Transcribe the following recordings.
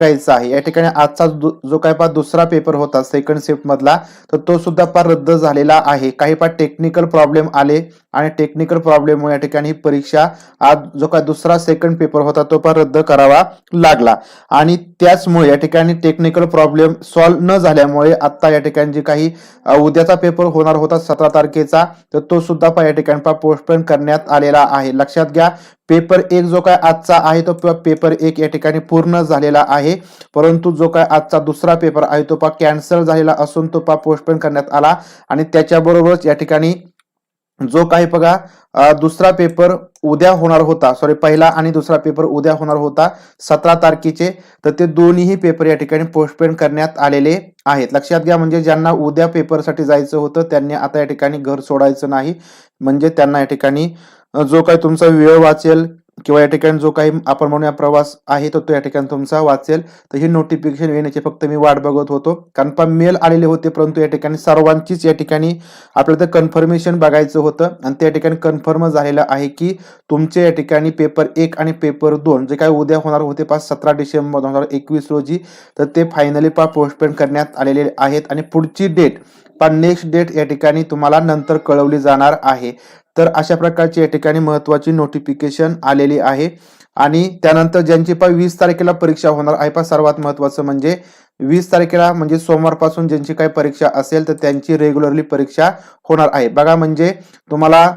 बघायचा आहे। या ठिकाणी आजचा जो काही दुसरा पेपर होता सेकंड शिफ्ट मधला, तर तो सुद्धा रद्द झालेला आहे। काही टेक्निकल प्रॉब्लेम आले आणि टेक्निकल प्रॉब्लेममुळे या ठिकाणी परीक्षा आज जो काही दुसरा सेकंड पेपर होता तो रद्द करावा लागला आणि त्याचमुळे या ठिकाणी टेक्निकल प्रॉब्लेम सॉल्व्ह न झाल्यामुळे आता या ठिकाणी जे काही उद्याचा पेपर होणार होता 17 तारखेचा, तर तो सुद्धा या ठिकाणी पोस्टपोन करण्यात आलेला आहे। लक्षात घ्या, पेपर 1 जो काय आजचा आहे तो पेपर 1 या ठिकाणी पूर्ण झालेला आहे, परंतु जो काय आजचा दुसरा पेपर आहे तो कॅन्सल झालेला असून तो पोस्टपोन करण्यात आला आणि त्याच्याबरोबरच या ठिकाणी जो काही दुसरा पेपर उद्या होणार होता, सॉरी पहिला आणि दुसरा पेपर उद्या होणार होता 17 तारखेचे, तर ते दोन्हीही पेपर या ठिकाणी पोस्टपोन करण्यात आलेले आहेत। लक्षात घ्या, म्हणजे ज्यांना उद्या पेपरसाठी जायचं होतं त्यांनी आता या ठिकाणी घर सोडायचं नाही, म्हणजे त्यांना या ठिकाणी जो काही तुमचा वेळ वाचेल किंवा या ठिकाणी जो काही आपण म्हणूया प्रवास आहे तो या ठिकाणी तुमचा वाचेल। तर ही नोटिफिकेशन येण्याची फक्त मी वाट बघत होतो, कारण मेल आलेले होते, परंतु या ठिकाणी सर्वांचीच या ठिकाणी आपल्याला ते कन्फर्मेशन बघायचं होतं आणि त्या ठिकाणी कन्फर्म झालेलं आहे की तुमचे या ठिकाणी पेपर 1 आणि पेपर 2 जे काही उद्या होणार होते 17 डिसेंबर 2021 रोजी, तर ते फायनली पोस्टपोन करण्यात आलेले आहेत आणि पुढची डेट नेक्स्ट डेट या ठिकाणी तुम्हाला नंतर कळवली जाणार आहे। तर अशा प्रकारची या ठिकाणी महत्वाची नोटिफिकेशन आलेली आहे आणि त्यानंतर ज्यांची 20 तारखेला परीक्षा होणार आहे, सर्वात महत्वाचं म्हणजे 20 तारखेला म्हणजे सोमवारपासून ज्यांची काही परीक्षा असेल तर त्यांची रेग्युलरली परीक्षा होणार आहे। बघा, म्हणजे तुम्हाला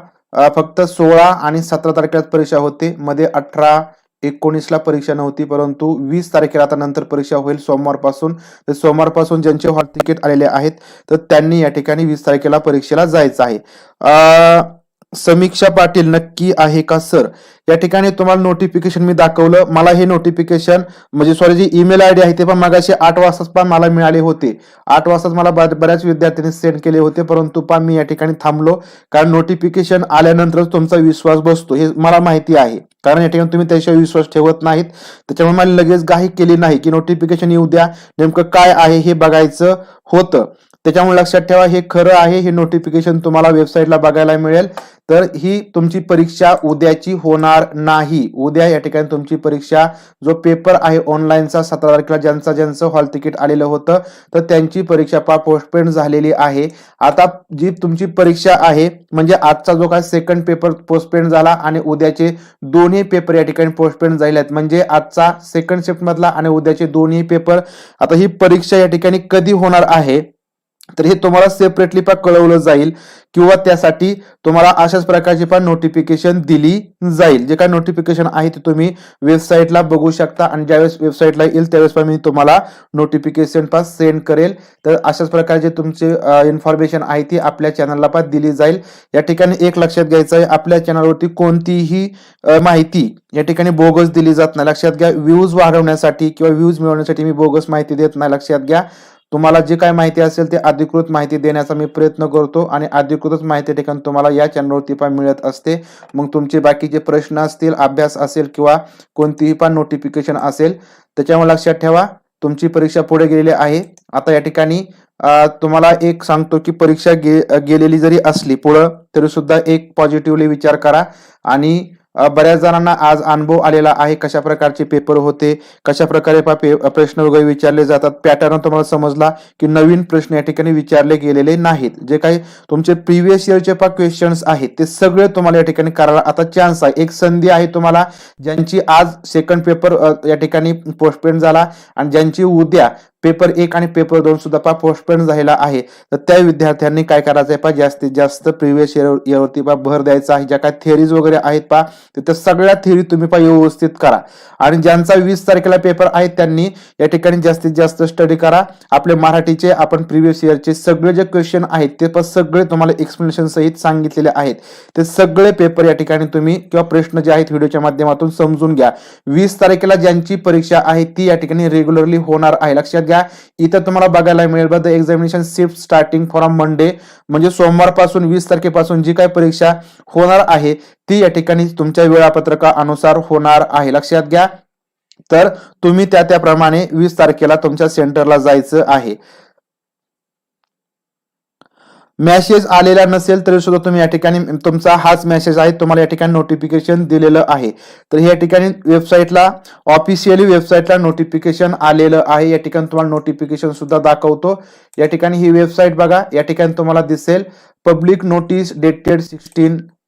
फक्त 16 आणि 17 तारखेला परीक्षा होते, मध्ये 18-19 परीक्षा नव्हती, परंतु 20 तारखेला आता नंतर परीक्षा होईल सोमवारपासून। तर सोमवारपासून ज्यांचे हॉल तिकीट आलेले आहेत तर त्यांनी या ठिकाणी 20 तारखेला परीक्षेला जायचं आहे। समीक्षा पाटील नक्की आहे का सर? या ठिकाणी तुम्हाला नोटिफिकेशन मी दाखवलं, मला हे नोटिफिकेशन म्हणजे सॉरी जी ईमेल आयडी आहे ते मगाशी 8 वाजता मला मिळाले होते। 8 वाजता मला बऱ्याच विद्यार्थ्यांनी सेंड केले होते, परंतु मी या ठिकाणी थांबलो, कारण नोटिफिकेशन आल्यानंतरच तुमचा विश्वास बसतो हे मला माहिती आहे, कारण या ठिकाणी तुम्ही त्याशिवाय विश्वास ठेवत नाहीत। त्याच्यामुळे मला लगेच घाई केली नाही की नोटिफिकेशन येऊ द्या, नेमकं काय आहे हे बघायचं होतं। त्याच्यामुळे लक्षात ठेवा, हे खरं आहे, हे नोटिफिकेशन तुम्हाला वेबसाईटला बघायला मिळेल। तर ही तुमची परीक्षा उद्याची होणार नाही। उद्या या ठिकाणी तुमची परीक्षा जो पेपर आहे ऑनलाईनचा 17 तारखेला ज्यांचं हॉल तिकीट आलेलं होतं तर त्यांची परीक्षा पोस्टपोन झालेली आहे। आता जी तुमची परीक्षा आहे म्हणजे आजचा जो काय सेकंड पेपर पोस्टपोन झाला आणि उद्याचे दोन्ही पेपर या ठिकाणी पोस्टपोन झाले आहेत, म्हणजे आजचा सेकंड शिफ्ट मधला आणि उद्याचे दोन्ही पेपर। आता ही परीक्षा या ठिकाणी कधी होणार आहे तर हे तुम्हाला सेपरेटली कळवलं जाईल किंवा त्यासाठी तुम्हाला अशाच प्रकारची नोटिफिकेशन दिली जाईल। जे काय नोटिफिकेशन आहे ते तुम्ही वेबसाईटला बघू शकता आणि ज्यावेळेस वेबसाईटला येईल त्यावेळेस मी तुम्हाला नोटिफिकेशन सेंड करेल। तर अशाच प्रकारचे तुमचे इन्फॉर्मेशन आहे ती आपल्या चॅनलला दिली जाईल। या ठिकाणी एक लक्षात घ्यायचं आहे, आपल्या चॅनलवरती कोणतीही माहिती या ठिकाणी बोगस दिली जात नाही। लक्षात घ्या, व्ह्यूज वाढवण्यासाठी किंवा व्ह्यूज मिळवण्यासाठी मी बोगस माहिती देत नाही। लक्षात घ्या, तुम्हाला जे काय माहिती असेल ते अधिकृत माहिती देण्याचा मी प्रयत्न करतो आणि अधिकृतच माहिती ठिकाणी तुम्हाला या चॅनलवरती मिळत असते। मग तुमचे बाकीचे प्रश्न असतील, अभ्यास असेल किंवा कोणतीही नोटिफिकेशन असेल, त्याच्यामुळे लक्षात ठेवा तुमची परीक्षा पुढे गेलेली आहे। आता या ठिकाणी तुम्हाला एक सांगतो की परीक्षा गेलेली जरी असली पुढे तरी सुद्धा एक पॉझिटिव्हली विचार करा आणि बऱ्याच जणांना आज अनुभव आलेला आहे कशा प्रकारचे पेपर होते, कशा प्रकारे प्रश्न वगैरे विचारले जातात। पॅटर्न तुम्हाला समजला की नवीन प्रश्न या ठिकाणी विचारले गेलेले नाहीत। जे काही तुमचे प्रिव्हियस इयरचे क्वेश्चन्स आहेत ते सगळे तुम्हाला या ठिकाणी करायला आता चान्स आहे, एक संधी आहे तुम्हाला। ज्यांची आज सेकंड पेपर या ठिकाणी पोस्टपोन झाला आणि ज्यांची उद्या पेपर 1 आणि पेपर 2 सुद्धा पोस्टपोन झालेला आहे, तर त्या विद्यार्थ्यांनी काय करायचं जास्तीत जास्त प्रिव्हियस इयरवरती भर द्यायचा आहे। ज्या काय थिअरीज वगैरे आहेत त्या सगळ्या थिअरी तुम्ही व्यवस्थित करा आणि ज्यांचा 20 तारखेला पेपर आहे त्यांनी या ठिकाणी जास्तीत जास्त स्टडी करा। आपले मराठीचे आपण प्रिव्हियस इयरचे सगळे जे क्वेश्चन आहेत ते सगळे तुम्हाला एक्सप्लेनेशन सहित सांगितलेले आहेत। ते सगळे पेपर या ठिकाणी तुम्ही किंवा प्रश्न जे आहेत व्हिडिओच्या माध्यमातून समजून घ्या। 20 तारखेला ज्यांची परीक्षा आहे ती या ठिकाणी रेग्युलरली होणार आहे। लक्षात घ्या, इथं तुम्हाला बघायला मिळेल the examination shift starting from Monday, म्हणजे सोमवारपासून 20 तारखेपासून जी काही परीक्षा होणार आहे ती या ठिकाणी तुमच्या वेळापत्रकानुसार होणार आहे। लक्षात घ्या, तर तुम्ही त्याप्रमाणे 20 तारखेला तुमच्या सेंटरला जायचं आहे। मेसेज आलेला नसेल तरी सुद्धा तुम्ही या ठिकाणी तुमचा हाच मेसेज आहे, तुम्हाला या ठिकाणी नोटिफिकेशन दिलेलं आहे. तर या ठिकाणी वेबसाईटला ऑफिशियली वेबसाईटला नोटिफिकेशन आलेलं आहे. या ठिकाणी तुम्हाला नोटिफिकेशन सुद्धा दाखवतो. या ठिकाणी ही वेबसाईट बघा, या ठिकाणी तुम्हाला दिसेल पब्लिक नोटीस डेटेड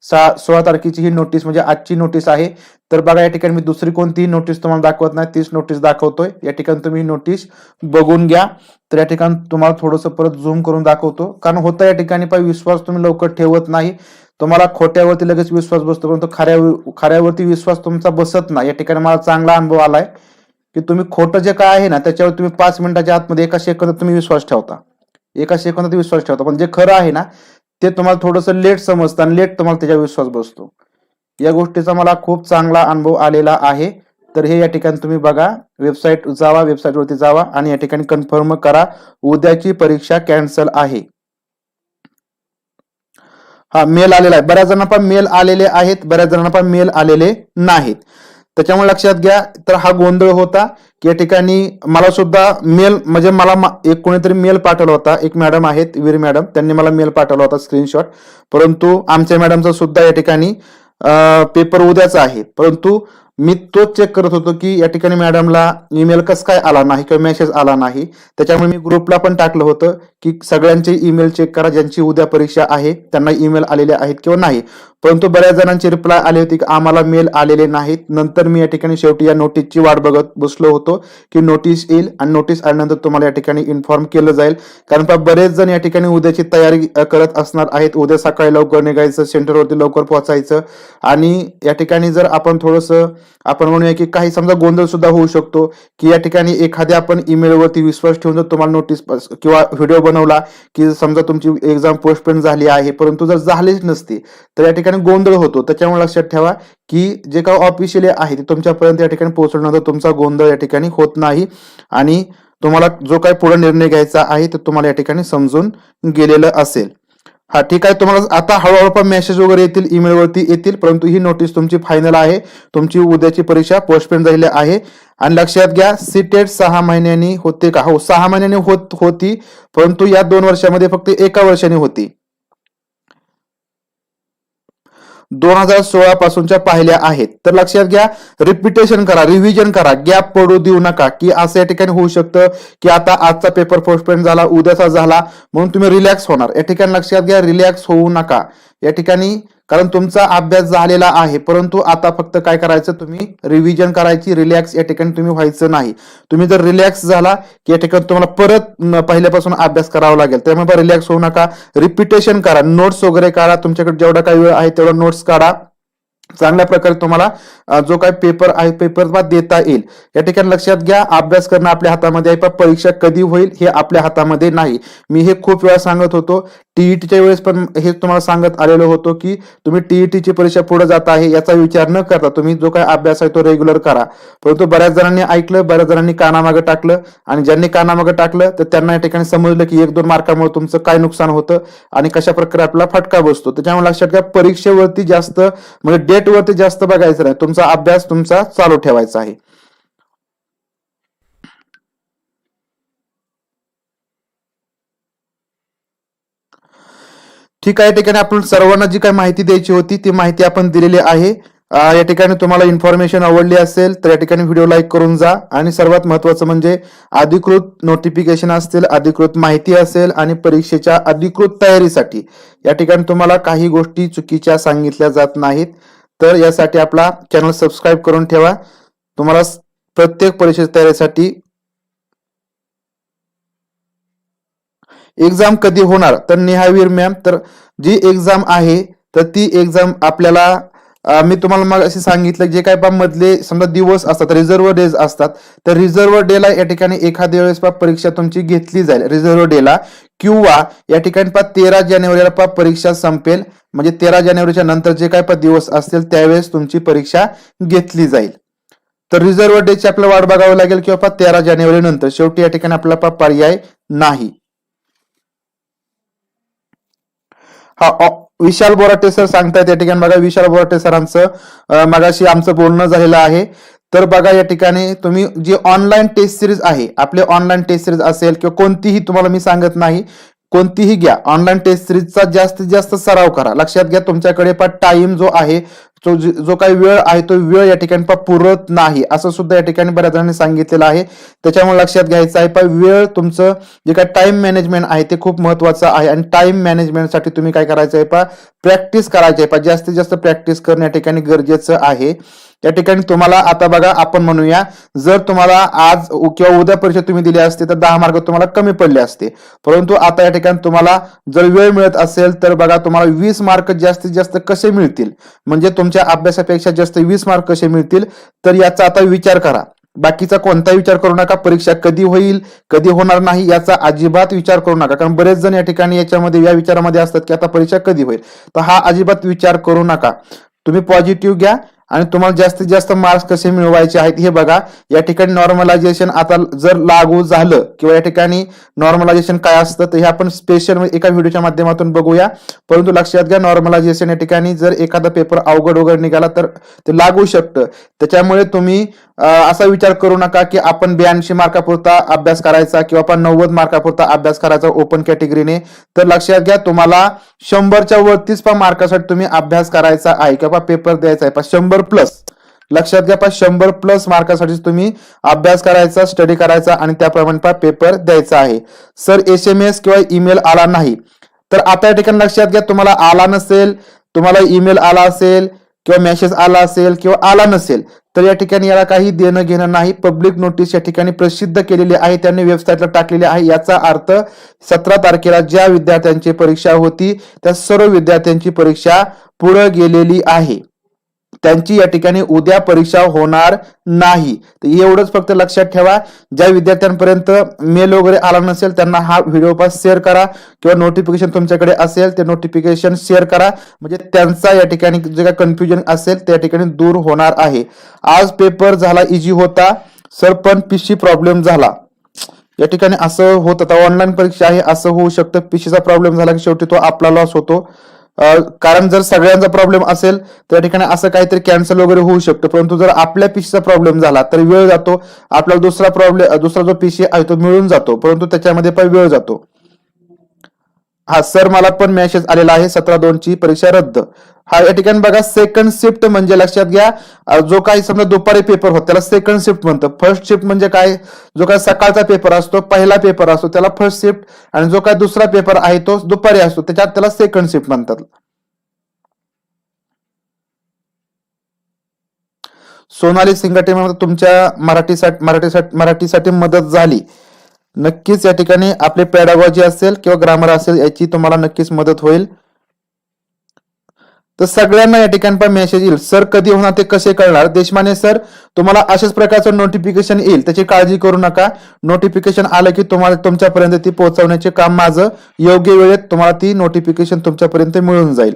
16 तारखेची ही नोटीस म्हणजे आजची नोटीस आहे. तर बघा या ठिकाणी मी दुसरी कोणतीही नोटीस तुम्हाला दाखवत नाही, तीच नोटीस दाखवतोय. या ठिकाणी तुम्ही नोटीस बघून घ्या. तर या ठिकाणी तुम्हाला थोडंसं परत झूम करून दाखवतो, कारण होता या ठिकाणी विश्वास तुम्ही लवकर ठेवत नाही, तुम्हाला खोट्यावरती लगेच विश्वास बसतो, परंतु खऱ्यावरती विश्वास तुमचा बसत नाही. या ठिकाणी मला चांगला अनुभव आलाय की तुम्ही खोटं जे काय आहे ना त्याच्यावर तुम्ही 5 मिनिटाच्या आतमध्ये एका सेकंदात तुम्ही विश्वास ठेवता, एका सेकंदात विश्वास ठेवता, पण जे खरं आहे ना ते तुम्हाला थोडंसं लेट समजतं आणि लेट तुम्हाला त्याच्यावर विश्वास बसतो. या गोष्टीचा मला खूप चांगला अनुभव आलेला आहे. तर हे या ठिकाणी तुम्ही बघा, वेबसाईटवरती जावा आणि या ठिकाणी कन्फर्म करा उद्याची परीक्षा कॅन्सल आहे. हा मेल आलेला आहे. बऱ्याच जणांना पण मेल आलेले आहेत, बऱ्याच जणांना पण मेल आलेले नाहीत. त्याच्यामुळे लक्षात घ्या. तर हा गोंधळ होता की या ठिकाणी मला सुद्धा मेल म्हणजे मला एक कोणीतरी मेल पाठवला होता, एक मॅडम आहेत वीर मॅडम, त्यांनी मला मेल पाठवला होता स्क्रीनशॉट. परंतु आमच्या मॅडमचा सुद्धा या ठिकाणी पेपर उद्याचा आहे, परंतु मी तोच चेक करत होतो की या ठिकाणी मॅडमला ईमेल कसं काय आला नाही किंवा मेसेज आला नाही. त्याच्यामुळे मी ग्रुपला पण टाकलं होतं की सगळ्यांचे ईमेल चेक करा, ज्यांची उद्या परीक्षा आहे त्यांना ईमेल आलेले आहेत किंवा नाही. परंतु बऱ्याच जणांची रिप्लाय आली होती की आम्हाला मेल आलेले नाहीत. नंतर मी या ठिकाणी शेवटी या नोटीसची वाट बघत बसलो होतो की नोटीस येईल आणि नोटीस आल्यानंतर तुम्हाला या ठिकाणी इन्फॉर्म केलं जाईल. कारण बरेच जण या ठिकाणी उद्याची तयारी करत असणार आहेत. उद्या सकाळी लवकर निघायचं, सेंटरवरती लवकर पोहोचायचं आणि या ठिकाणी जर आपण थोडंसं आपण म्हणूया की काही समजा गोंधळ सुद्धा होऊ शकतो की या ठिकाणी एखाद्या आपण ईमेलवरती विश्वास ठेवून जर तुम्हाला नोटीस किंवा व्हिडिओ बनवला की समजा तुमची एक्झाम पोस्टपोन झाली आहे, परंतु जर झालीच नसती तर या ठिकाणी गोंधळ होतो. त्याच्यामुळे लक्षात ठेवा की जे काही ऑफिशियली आहे ते तुमच्यापर्यंत या ठिकाणी पोहोचल्यानंतर तुमचा गोंधळ या ठिकाणी होत नाही आणि तुम्हाला जो काही पुढे निर्णय घ्यायचा आहे ते तुम्हाला या ठिकाणी समजून गेलेलं असेल. हा ठीक आहे. तुम्हाला आता हळूहळू पण मेसेज वगैरे येतील, ईमेल वरती येतील, परंतु ही नोटीस तुमची फायनल आहे. तुमची उद्याची परीक्षा पोस्टपोन झालेली आहे. आणि लक्षात घ्या, सीटेट 6 महिन्यांनी होते का? हो, 6 महिन्यांनी होती, परंतु या 2 वर्षामध्ये फक्त 1 वर्षाने होती. 2016 पासूनच्या पाहिल्या आहेत. तर लक्षात घ्या, रिपिटेशन करा, रिव्हिजन करा, गॅप पडू देऊ नका की असं या ठिकाणी होऊ शकतं की आता आजचा पेपर पोस्टपोन झाला, उद्याचा झाला म्हणून तुम्ही रिलॅक्स होणार. या ठिकाणी लक्षात घ्या, रिलॅक्स होऊ नका या ठिकाणी, कारण तुमचा अभ्यास झालेला आहे. परंतु आता फक्त काय करायचं, तुम्ही रिव्हिजन करायची, रिलॅक्स या ठिकाणी तुम्ही व्हायचं नाही. तुम्ही जर रिलॅक्स झाला की या ठिकाणी तुम्हाला परत पहिल्यापासून अभ्यास करावा लागेल. त्यामुळे रिलॅक्स होऊ नका, रिपिटेशन करा, नोट्स वगैरे काढा, तुमच्याकडे जेवढा काही वेळ आहे तेवढा नोट्स काढा. चांगल्या प्रकारे तुम्हाला जो काही पेपर आहे पेपर देता येईल. या ठिकाणी लक्षात घ्या, अभ्यास करणं आपल्या हातामध्ये आहे, पण परीक्षा कधी होईल हे आपल्या हातामध्ये नाही. मी हे खूप वेळा सांगत होतो. टीईटीच्या वेळेस पण हे तुम्हाला सांगत आलेलो होतो की तुम्ही टीईटीची परीक्षा पुढे जात आहे याचा विचार न करता तुम्ही जो काही अभ्यास आहे तो रेग्युलर करा. परंतु बऱ्याच जणांनी ऐकलं, बऱ्याच जणांनी कानामागे टाकलं आणि ज्यांनी कानामागे टाकलं तर त्यांना या ठिकाणी समजलं की 1-2 मार्कामुळे तुमचं काय नुकसान होतं आणि कशा प्रकारे आपल्याला फटका बसतो. त्याच्यामुळे लक्षात घ्या, परीक्षेवरती जास्त म्हणजे डेट वरती जास्त बघायचं नाही, तुमचा अभ्यास तुमचा चालू ठेवायचा आहे. ठीक आहे. या ठिकाणी आपण सर्वांना जी काही माहिती द्यायची होती ती माहिती आपण दिलेली आहे. या ठिकाणी तुम्हाला इन्फॉर्मेशन आवडली असेल तर या ठिकाणी व्हिडिओ लाईक करून जा आणि सर्वात महत्वाचं म्हणजे अधिकृत नोटिफिकेशन असतील, अधिकृत माहिती असेल आणि परीक्षेच्या अधिकृत तयारीसाठी या ठिकाणी तुम्हाला काही गोष्टी चुकीच्या सांगितल्या जात नाहीत. तर यासाठी आपला चॅनल सबस्क्राईब करून ठेवा. तुम्हाला प्रत्येक परीक्षेच्या तयारीसाठी एक्झाम कधी होणार तर नेहावीर मॅम, तर जी एक्झाम आहे तर ती एक्झाम आपल्याला मी तुम्हाला मग असे सांगितलं, जे काय मधले समजा दिवस असतात, रिझर्व्ह डेज असतात, तर रिझर्व्ह डेला या ठिकाणी एखाद्या वेळेस परीक्षा तुमची घेतली जाईल रिझर्व्ह डेला, किंवा या ठिकाणी 13 जानेवारीला परीक्षा संपेल, म्हणजे 13 जानेवारीच्या नंतर जे काय दिवस असतील त्यावेळेस तुमची परीक्षा घेतली जाईल. तर रिझर्व्ह डेची आपल्याला वाट बघावी लागेल किंवा 13 जानेवारी नंतर. शेवटी या ठिकाणी आपल्याला पर्याय नाही. हा विशाल बोराटे सर सांगतायत या ठिकाणी बघा, विशाल बोराटे सरांचं मगाशी आमचं बोलणं झालेलं आहे. तर बघा या ठिकाणी तुम्ही जी ऑनलाईन टेस्ट सिरीज आहे, आपले ऑनलाईन टेस्ट सिरीज असेल किंवा कोणतीही, तुम्हाला मी सांगत नाही कोणतीही घ्या, ऑनलाईन टेस्ट सिरीजचा जास्तीत जास्त सराव करा. लक्षात घ्या, तुमच्याकडे टाइम जो आहे, जो काही वेळ आहे तो वेळ या ठिकाणी पुरत नाही, असं सुद्धा या ठिकाणी बऱ्याच जणांनी सांगितलेलं आहे. त्याच्यामुळे लक्षात घ्यायचं आहे वेळ, तुमचं जे काही टाइम मॅनेजमेंट आहे ते खूप महत्वाचं आहे. आणि टाइम मॅनेजमेंटसाठी तुम्ही काय करायचं आहे प्रॅक्टिस करायची आहे. जास्तीत जास्त प्रॅक्टिस करणं या ठिकाणी गरजेचं आहे. या ठिकाणी तुम्हाला आता बघा, आपण म्हणूया जर तुम्हाला आज किंवा उद्या परीक्षा तुम्ही दिली असते तर 10 मार्क तुम्हाला कमी पडले असते. परंतु आता या ठिकाणी तुम्हाला जर वेळ मिळत असेल तर बघा, तुम्हाला 20 मार्क जास्तीत जास्त कसे मिळतील, म्हणजे तुमच्या अभ्यासापेक्षा जास्त 20 मार्क कसे मिळतील, तर याचा आता विचार करा. बाकीचा कोणताही विचार करू नका. परीक्षा कधी होईल कधी होणार नाही याचा अजिबात विचार करू नका. कारण बरेच जण या ठिकाणी या विचारामध्ये असतात की आता परीक्षा कधी होईल, तर हा अजिबात विचार करू नका. तुम्ही पॉझिटिव्ह घ्या आणि तुम्हाला जास्तीत जास्त मार्क्स कसे मिळवायचे आहेत हे बघा. या ठिकाणी नॉर्मलायझेशन आता जर लागू झालं किंवा या ठिकाणी नॉर्मलायझेशन काय असतं तर हे आपण स्पेशल एका व्हिडिओच्या माध्यमातून बघूया. परंतु लक्षात घ्या, नॉर्मलायझेशन या ठिकाणी जर एखादा पेपर अवघड वगैरे निघाला तर ते लागू शकतं. त्याच्यामुळे तुम्ही असा विचार करू नका की आपण 82 मार्कापुरता अभ्यास करायचा किंवा आपण 90 मार्कापुरता अभ्यास करायचा ओपन कॅटेगरीने. तर लक्षात घ्या, तुम्हाला 100च्या वरतीच मार्कासाठी तुम्ही अभ्यास करायचा आहे किंवा पेपर द्यायचा आहे 100 प्लस. लक्षात घ्या 100 प्लस मार्कासाठी तुम्ही अभ्यास करायचा, स्टडी करायचा आणि त्याप्रमाणे पेपर द्यायचा आहे. सर SMS किंवा ईमेल आला नाही, तर आता या ठिकाणी लक्षात घ्या, तुम्हाला आला नसेल, तुम्हाला ईमेल आला असेल किंवा मेसेज आला असेल किंवा आला नसेल तर या ठिकाणी याला काही देणं घेणं नाही. पब्लिक नोटीस या ठिकाणी प्रसिद्ध केलेली आहे, त्यांनी वेबसाईटला टाकलेली आहे. याचा अर्थ 17 तारखेला ज्या विद्यार्थ्यांची परीक्षा होती त्या सर्व विद्यार्थ्यांची परीक्षा पुढे गेलेली आहे. त्यांची या ठिकाणी उद्या परीक्षा होणार नाही. तर एवढंच फक्त लक्षात ठेवा. ज्या विद्यार्थ्यांपर्यंत मेल वगैरे आला नसेल त्यांना हा व्हिडिओ शेअर करा किंवा नोटिफिकेशन तुमच्याकडे असेल ते नोटिफिकेशन शेअर करा, म्हणजे त्यांचा या ठिकाणी जे काही कन्फ्युजन असेल त्या ठिकाणी दूर होणार आहे. आज पेपर झाला इझी होता सर, पण PC प्रॉब्लेम झाला. या ठिकाणी असं होत, आता ऑनलाईन परीक्षा आहे असं होऊ शकतं. PCचा प्रॉब्लेम झाला की शेवटी तो आपला लॉस होतो. कारण जर सगळ्यांचा प्रॉब्लेम असेल तर या ठिकाणी असं काहीतरी कॅन्सल वगैरे होऊ शकतं. परंतु जर आपल्या PCचा प्रॉब्लेम झाला तर वेळ जातो, आपल्याला दुसरा जो PC आहे तो मिळून जातो, परंतु त्याच्यामध्ये पण वेळ जातो. हा सर, मला पण मेसेज आलेला आहे 17/2 ची परीक्षा रद्द. हा या ठिकाणी बघा, सेकंड शिफ्ट म्हणजे लक्षात घ्या, जो काही समजा दुपारी पेपर होतो त्याला सेकंड शिफ्ट म्हणतं. फर्स्ट शिफ्ट म्हणजे काय, जो काही सकाळचा पेपर असतो, पहिला पेपर असतो त्याला फर्स्ट शिफ्ट, आणि जो काही दुसरा पेपर आहे तो दुपारी असतो त्याला सेकंड शिफ्ट म्हणतात. सोनाली सिंगाटे तुमच्या मराठीसाठी मदत झाली. नक्कीच या ठिकाणी आपले पॅडागॉजी असेल किंवा ग्रामर असेल याची तुम्हाला नक्कीच मदत होईल. तर सगळ्यांना या ठिकाणी पण मेसेज येईल, सर कधी होणार ते कसे कळणार. देशमाने सर, तुम्हाला अशाच प्रकारचं नोटिफिकेशन येईल, त्याची काळजी करू नका. नोटिफिकेशन आलं की तुम्हाला तुमच्यापर्यंत ती पोहोचवण्याचे काम माझं, योग्य वेळेत तुम्हाला ती नोटिफिकेशन तुमच्यापर्यंत मिळून जाईल.